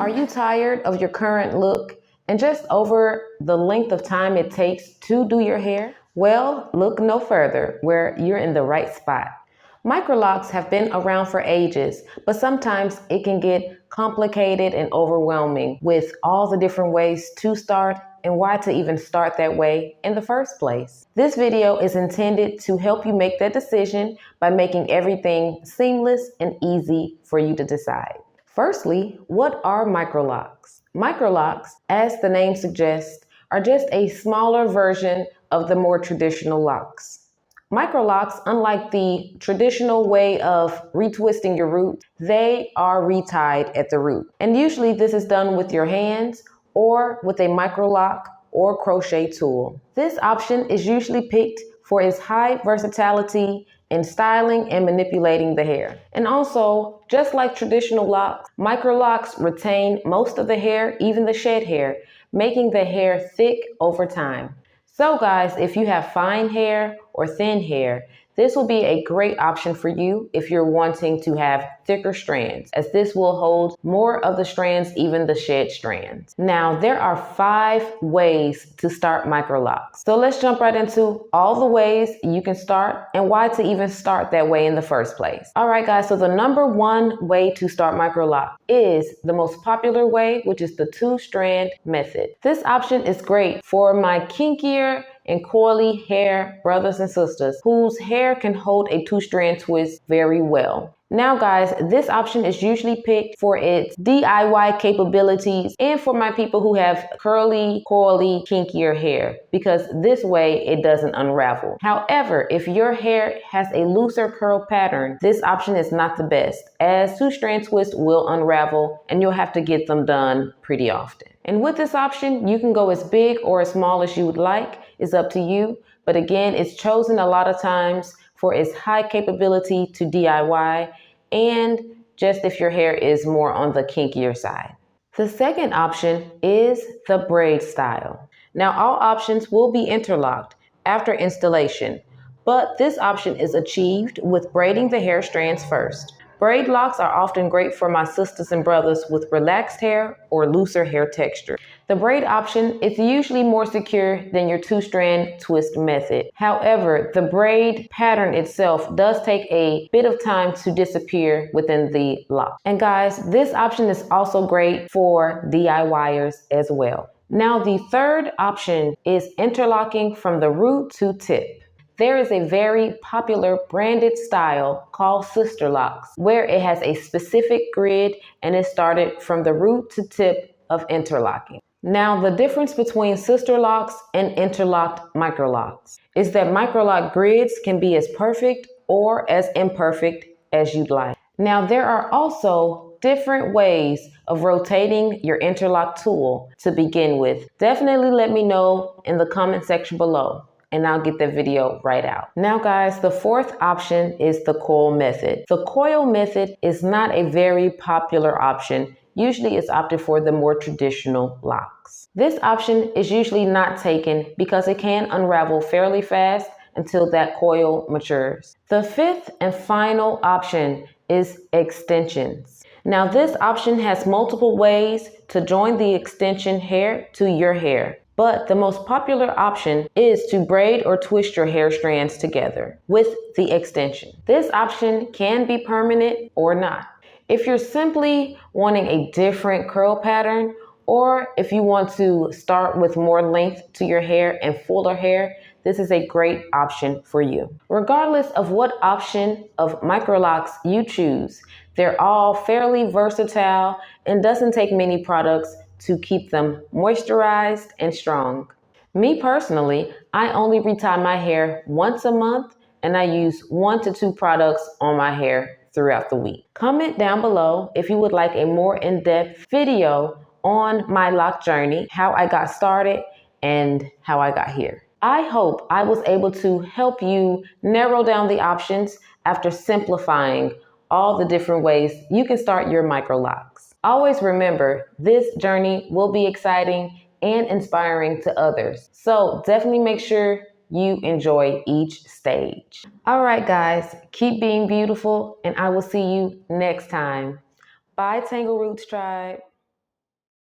Are you tired of your current look and just over the length of time it takes to do your hair? Well, look no further, where you're in the right spot. Microlocks have been around for ages, but sometimes it can get complicated and overwhelming with all the different ways to start and why to even start that way in the first place. This video is intended to help you make that decision by making everything seamless and easy for you to decide. Firstly, what are microlocks? Microlocks, as the name suggests, are just a smaller version of the more traditional locks. Microlocks, unlike the traditional way of retwisting your root, they are retied at the root. And usually this is done with your hands or with a microlock or crochet tool. This option is usually picked for its high versatility in styling and manipulating the hair. And also, just like traditional locks, microlocks retain most of the hair, even the shed hair, making the hair thick over time. So guys, if you have fine hair or thin hair, this will be a great option for you if you're wanting to have thicker strands, as this will hold more of the strands, even the shed strands. Now, there are 5 ways to start microlocks. So let's jump right into all the ways you can start and why to even start that way in the first place. All right, guys, so the number 1 way to start microlock is the most popular way, which is the 2-strand method. This option is great for my kinkier and coily hair brothers and sisters whose hair can hold a 2-strand twist very well. Now guys, this option is usually picked for its DIY capabilities and for my people who have curly, coily, kinkier hair, because this way it doesn't unravel. However, if your hair has a looser curl pattern, this option is not the best, as 2-strand twists will unravel and you'll have to get them done pretty often. And with this option, you can go as big or as small as you would like. It's up to you. But again, it's chosen a lot of times for its high capability to DIY and just if your hair is more on the kinkier side. The second option is the braid style. Now, all options will be interlocked after installation, but this option is achieved with braiding the hair strands first. Braid locks are often great for my sisters and brothers with relaxed hair or looser hair texture. The braid option is usually more secure than your 2-strand twist method. However, the braid pattern itself does take a bit of time to disappear within the lock. And guys, this option is also great for DIYers as well. Now, the third option is interlocking from the root to tip. There is a very popular branded style called sister locks, where it has a specific grid and is started from the root to tip of interlocking. Now, the difference between sister locks and interlocked microlocks is that microlock grids can be as perfect or as imperfect as you'd like. Now, there are also different ways of rotating your interlock tool to begin with. Definitely let me know in the comment section below, and I'll get that video right out. Now guys, the 4th option is the coil method. The coil method is not a very popular option. Usually it's opted for the more traditional locks. This option is usually not taken because it can unravel fairly fast until that coil matures. The 5th and final option is extensions. Now this option has multiple ways to join the extension hair to your hair. But the most popular option is to braid or twist your hair strands together with the extension. This option can be permanent or not. If you're simply wanting a different curl pattern, or if you want to start with more length to your hair and fuller hair, this is a great option for you. Regardless of what option of microlocks you choose, they're all fairly versatile and doesn't take many products to keep them moisturized and strong. Me personally, I only retie my hair once a month and I use 1 to 2 products on my hair throughout the week. Comment down below if you would like a more in-depth video on my lock journey, how I got started and how I got here. I hope I was able to help you narrow down the options after simplifying all the different ways you can start your microlocks. Always remember, this journey will be exciting and inspiring to others. So definitely make sure you enjoy each stage. All right, guys, keep being beautiful and I will see you next time. Bye, Tangledroots Tribe.